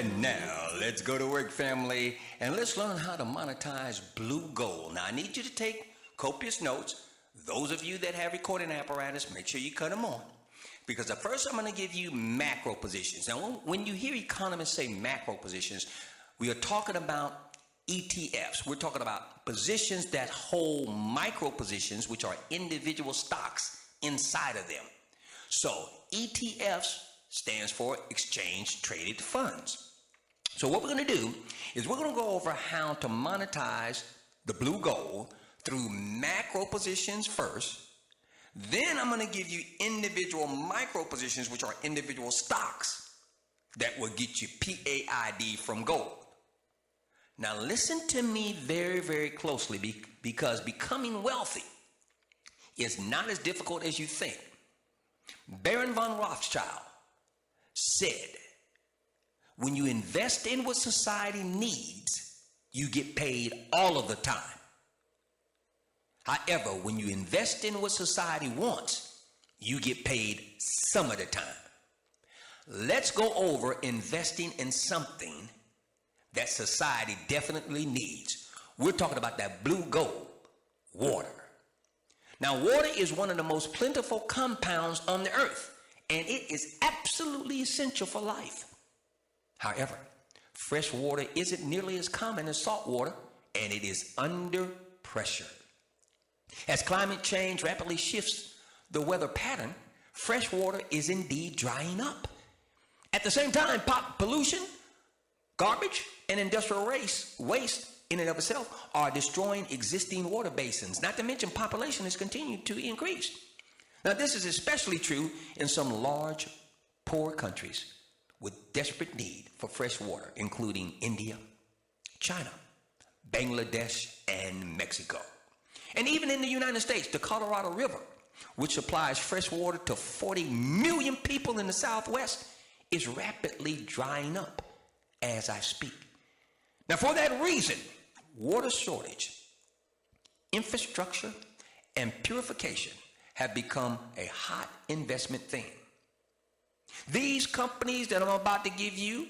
And now, let's go to work, family, and let's learn how to monetize blue gold. Now, I need you to take copious notes. Those of you that have recording apparatus, make sure you cut them on. Because at first, I'm going to give you macro positions. Now, when you hear economists say macro positions, we are talking about ETFs. We're talking about positions that hold micro positions, which are individual stocks inside of them. So, ETFs stands for exchange traded funds. So what we're going to do is we're going to go over how to monetize the blue gold through macro positions first. Then I'm going to give you individual micro positions, which are individual stocks that will get you P.A.I.D from gold. Now listen to me very, very closely because becoming wealthy is not as difficult as you think. Baron von Rothschild said, when you invest in what society needs, you get paid all of the time. However, when you invest in what society wants, you get paid some of the time. Let's go over investing in something that society definitely needs. We're talking about that blue gold, water. Now, water is one of the most plentiful compounds on the earth, and it is absolutely essential for life. However, fresh water isn't nearly as common as salt water, and it is under pressure. As climate change rapidly shifts the weather pattern, fresh water is indeed drying up. At the same time, pollution, garbage, and industrial waste in and of itself are destroying existing water basins. Not to mention population has continued to increase. Now, this is especially true in some large, poor countries with desperate need for fresh water, including India, China, Bangladesh, and Mexico. And even in the United States, the Colorado River, which supplies fresh water to 40 million people in the Southwest, is rapidly drying up as I speak. Now, for that reason, water shortage, infrastructure, and purification have become a hot investment thing. These companies that I'm about to give you,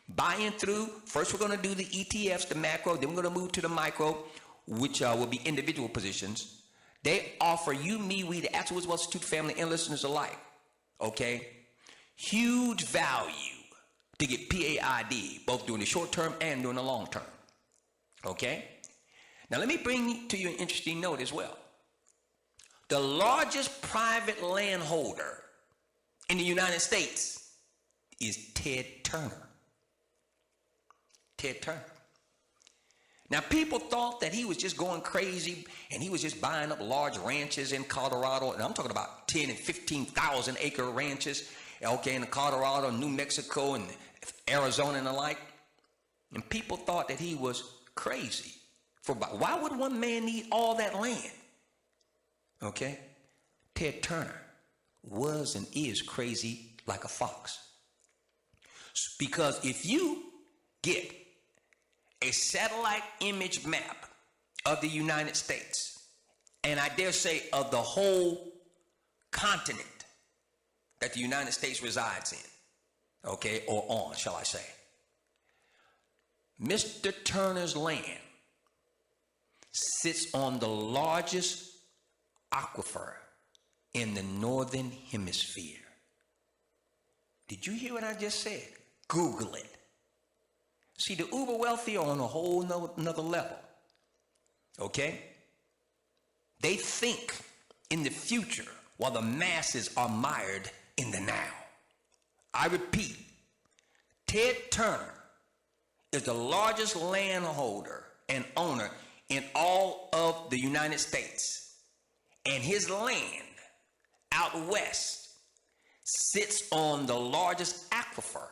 buying through, first we're going to do the ETFs, the macro, then we're going to move to the micro, which will be individual positions. They offer you, me, we, the Ask the Wiz Wealth Institute family and listeners alike, okay, huge value to get P.A.I.D, both during the short term and during the long term, okay? Now let me bring to you an interesting note as well. The largest private landholder in the United States is Ted Turner. Ted Turner. Now, people thought that he was just going crazy and he was just buying up large ranches in Colorado. And I'm talking about 10 and 15,000 acre ranches, okay, in Colorado, New Mexico, and Arizona and the like. And people thought that he was crazy. Why would one man need all that land? Okay, Ted Turner was and is crazy like a fox. Because if you get a satellite image map of the United States, and I dare say of the whole continent that the United States resides in, okay, or on, shall I say, Mr. Turner's land sits on the largest aquifer in the northern hemisphere. Did you hear what I just said? Google it. See, the uber wealthy are on a whole nother level. Okay? They think in the future while the masses are mired in the now. I repeat, Ted Turner is the largest landholder and owner in all of the United States. And his land out west sits on the largest aquifer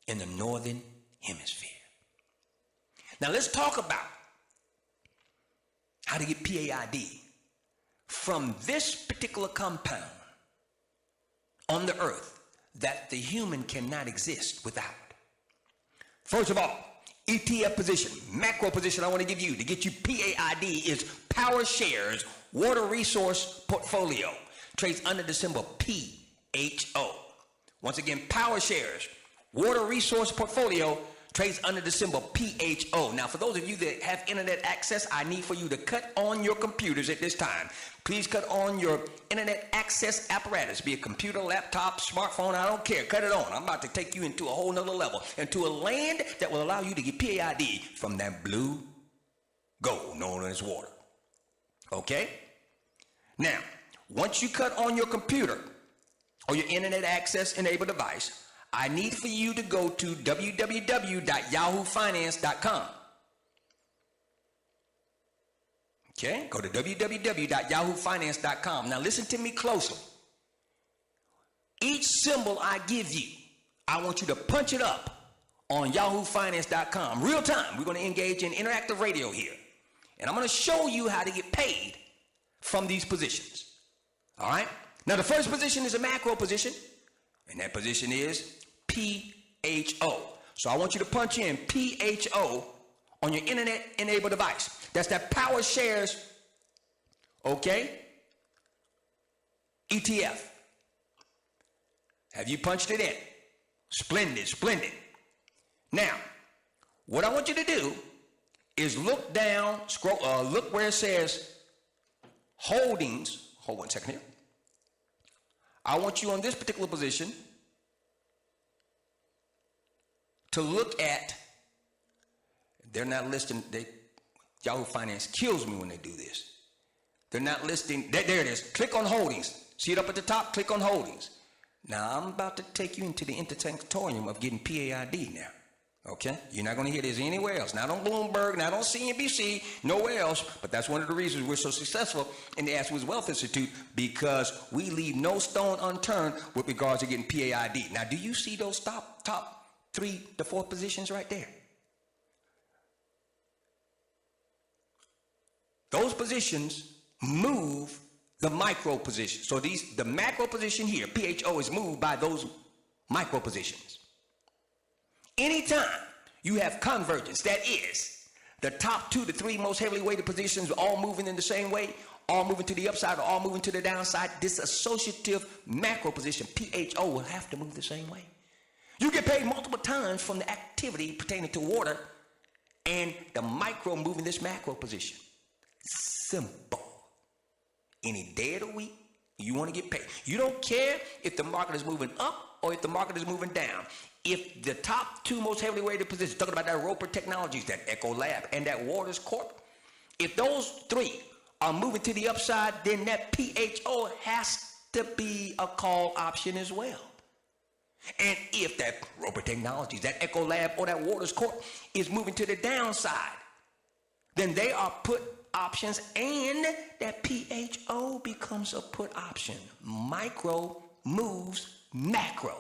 in the northern hemisphere. Now let's talk about how to get P.A.I.D from this particular compound on the earth that the human cannot exist without. First of all, ETF position, macro position I want to give you to get you P.A.I.D is Power Shares Water Resource Portfolio. Trades under the symbol PHO. Once again, Power Shares Water Resource Portfolio trades under the symbol PHO. Now, for those of you that have internet access, I need for you to cut on your computers at this time. Please cut on your internet access apparatus, be it computer, laptop, smartphone, I don't care. Cut it on. I'm about to take you into a whole nother level, into a land that will allow you to get P.A.I.D. from that blue gold known as water. Okay? Now, once you cut on your computer or your internet access enabled device, I need for you to go to www.yahoofinance.com. Okay, go to www.yahoofinance.com. Now listen to me closely. Each symbol I give you, I want you to punch it up on yahoofinance.com. Real time, we're going to engage in interactive radio here. And I'm going to show you how to get paid from these positions. All right? Now the first position is a macro position, and that position is PHO. So I want you to punch in PHO on your internet enabled device. That's that Power Shares, okay, ETF. Have you punched it in? Splendid, splendid. Now, what I want you to do is look down, scroll, look where it says holdings. Hold one second here. I want you on this particular position to look at, they're not listing, Yahoo Finance kills me when they do this. They're not listing, there it is, click on holdings. See it up at the top, click on holdings. Now I'm about to take you into the intertextorium of getting P.A.I.D. now, okay? You're not gonna hear this anywhere else, not on Bloomberg, not on CNBC, nowhere else, but that's one of the reasons we're so successful in the Ask the Wiz Wealth Institute, because we leave no stone unturned with regards to getting P.A.I.D. Now, do you see those top 3 to 4 positions right there? Those positions move the micro position. So the macro position here, PHO, is moved by those micro positions. Anytime you have convergence, that is, the top 2 to 3 most heavily weighted positions all moving in the same way, all moving to the upside or all moving to the downside, this associative macro position, PHO, will have to move the same way. You get paid multiple times from the activity pertaining to water and the micro moving this macro position. Simple. Any day of the week, you want to get paid. You don't care if the market is moving up or if the market is moving down. If the top 2 most heavily weighted positions, talking about that Roper Technologies, that Echo Lab, and that Waters Corp, if those 3 are moving to the upside, then that PHO has to be a call option as well. And if that Roper Technologies, that Echo Lab, or that Waters Corp is moving to the downside, then they are put options, and that PHO becomes a put option. Micro moves macro.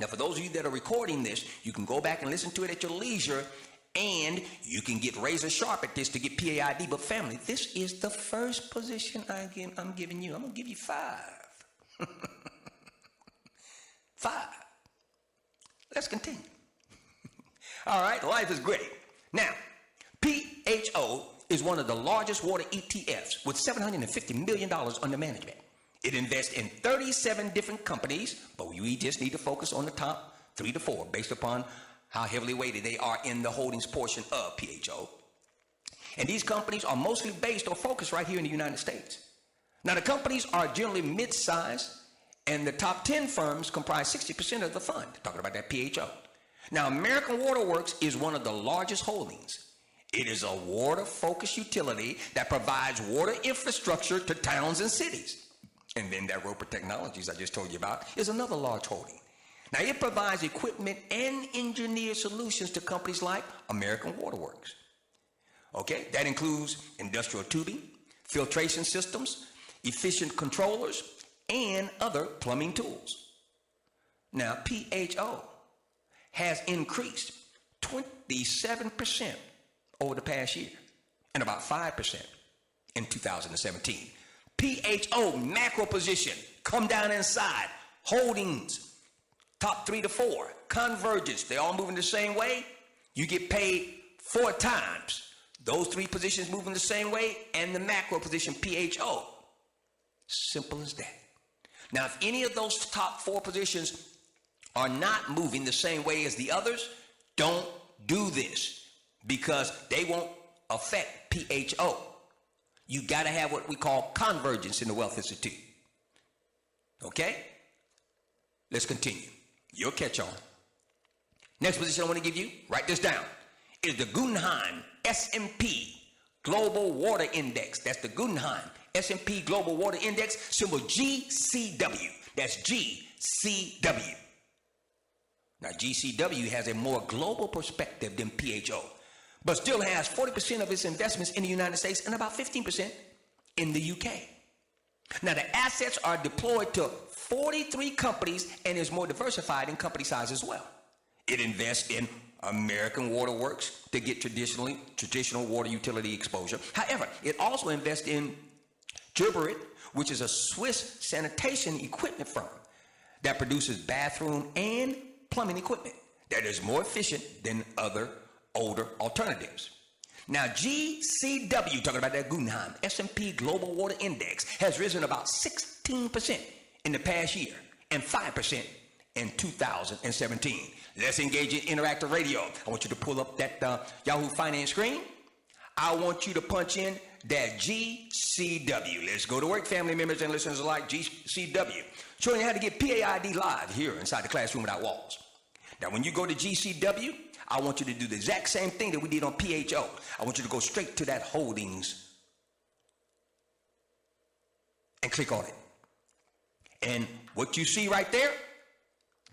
Now, for those of you that are recording this, you can go back and listen to it at your leisure, and you can get razor sharp at this to get P.A.I.D. But family, this is the first position I'm giving you. I'm going to give you 5. 5. Let's continue. All right, life is great. Now, PHO is one of the largest water ETFs with $750 million under management. It invests in 37 different companies, but we just need to focus on the top 3 to 4 based upon how heavily weighted they are in the holdings portion of PHO. And these companies are mostly based or focused right here in the United States. Now, the companies are generally mid-sized, and the top 10 firms comprise 60% of the fund, talking about that PHO. Now, American Water Works is one of the largest holdings. It is a water-focused utility that provides water infrastructure to towns and cities. And then that Roper Technologies I just told you about is another large holding. Now, it provides equipment and engineered solutions to companies like American Water Works. Okay, that includes industrial tubing, filtration systems, efficient controllers, and other plumbing tools. Now, PHO has increased 27% over the past year and about 5% in 2017. PHO macro position, come down inside, holdings, top 3 to 4, convergence, they all moving the same way. You get paid 4 times. Those 3 positions moving the same way, and the macro position, PHO. Simple as that. Now, if any of those top 4 positions are not moving the same way as the others, don't do this because they won't affect PHO. You got to have what we call convergence in the Wealth Institute. Okay? Let's continue. You'll catch on. Next position I want to give you, write this down, is the Guggenheim S&P Global Water Index. That's the Guggenheim S&P Global Water Index, symbol GCW. That's GCW. Now, GCW has a more global perspective than PHO, but still has 40% of its investments in the United States and about 15% in the UK. Now, the assets are deployed to 43 companies and is more diversified in company size as well. It invests in American Water Works to get traditional water utility exposure. However, it also invests in Geberit, which is a Swiss sanitation equipment firm that produces bathroom and plumbing equipment that is more efficient than other older alternatives. Now, GCW, talking about that Guggenheim S&P Global Water Index, has risen about 16% in the past year and 5% in 2017. Let's engage in interactive radio. I want you to pull up that Yahoo Finance screen. I want you to punch in that GCW. Let's go to work, family members and listeners alike. GCW, showing you how to get P.A.I.D live here inside the classroom without walls. Now, when you go to GCW, I want you to do the exact same thing that we did on PHO. I want you to go straight to that holdings and click on it. And what you see right there,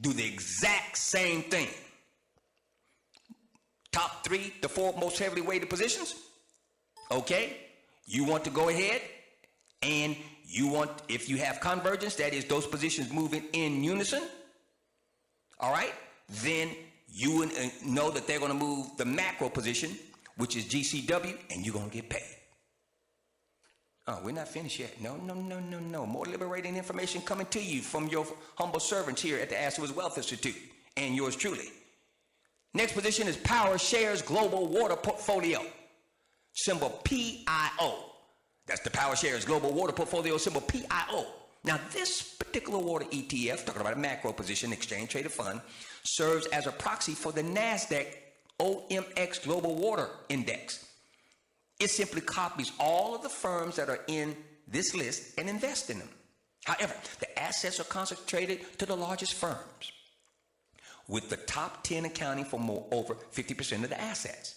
do the exact same thing. Top 3 to 4 most heavily weighted positions. Okay, you want to go ahead and you want, if you have convergence, that is those positions moving in unison, all right, then you know that they're going to move the macro position, which is GCW, and you're going to get paid. Oh, we're not finished yet. No. More liberating information coming to you from your humble servants here at the ASK THE WIZ Wealth Institute and yours truly. Next position is Power Shares Global Water Portfolio, symbol PIO. That's the Power Shares Global Water Portfolio, symbol PIO. Now, this particular water ETF, talking about a macro position, exchange traded fund, serves as a proxy for the NASDAQ OMX Global Water Index. It simply copies all of the firms that are in this list and invests in them. However, the assets are concentrated to the largest firms, with the top 10 accounting for over 50% of the assets.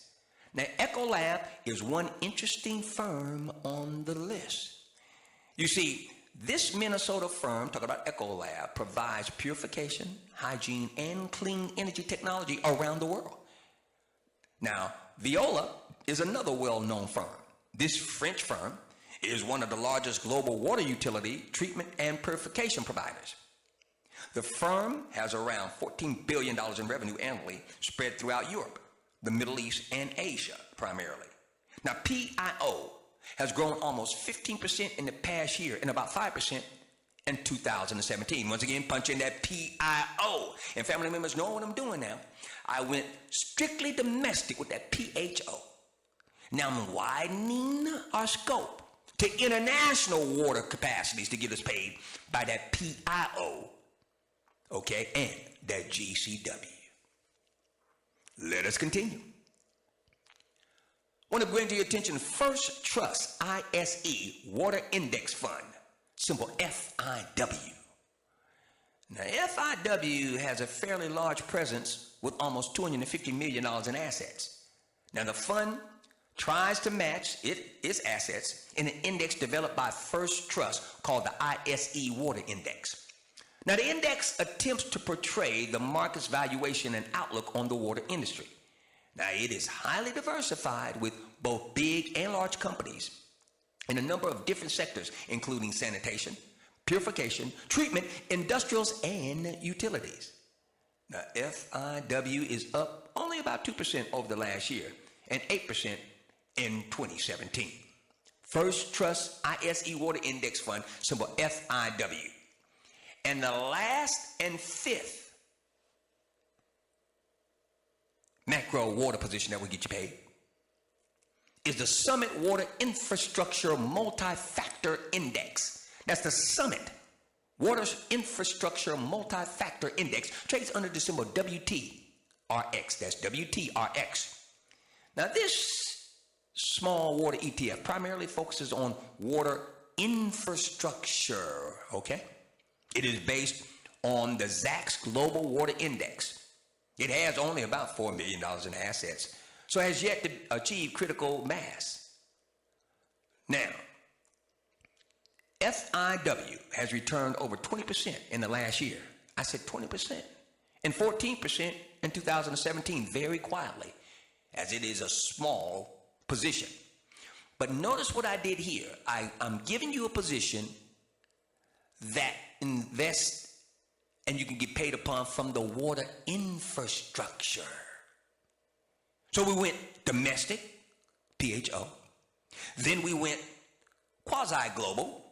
Now, Ecolab is one interesting firm on the list. You see, this Minnesota firm, talking about Ecolab, provides purification, hygiene, and clean energy technology around the world. Now, Veolia is another well-known firm. This French firm is one of the largest global water utility, treatment, and purification providers. The firm has around $14 billion in revenue annually spread throughout Europe, the Middle East, and Asia primarily. Now, PIO has grown almost 15% in the past year and about 5% in 2017. Once again, punch in that PIO. And family members know what I'm doing now. I went strictly domestic with that PHO. Now I'm widening our scope to international water capacities to get us paid by that PIO, okay, and that GCW. Let us continue. I want to bring to your attention First Trust ISE Water Index Fund, symbol FIW. Now, FIW has a fairly large presence with almost $250 million in assets. Now, the fund tries to match its assets in an index developed by First Trust called the ISE Water Index. Now, the index attempts to portray the market's valuation and outlook on the water industry. Now, it is highly diversified with both big and large companies in a number of different sectors, including sanitation, purification, treatment, industrials, and utilities. Now, FIW is up only about 2% over the last year and 8% in 2017. First Trust ISE Water Index Fund, symbol FIW. And the last and fifth macro water position that will get you paid is the Summit Water Infrastructure Multi-Factor Index. That's the Summit Water Infrastructure Multi-Factor Index trades under the symbol WTRX. That's WTRX. Now, this small water ETF primarily focuses on water infrastructure, okay? It is based on the Zacks Global Water Index. It has only about $4 million in assets, so has yet to achieve critical mass. Now, FIW has returned over 20% in the last year. I said 20%. And 14% in 2017, very quietly, as it is a small position. But notice what I did here. I'm giving you a position that invests and you can get paid upon from the water infrastructure. So we went domestic, PHO. Then we went quasi-global,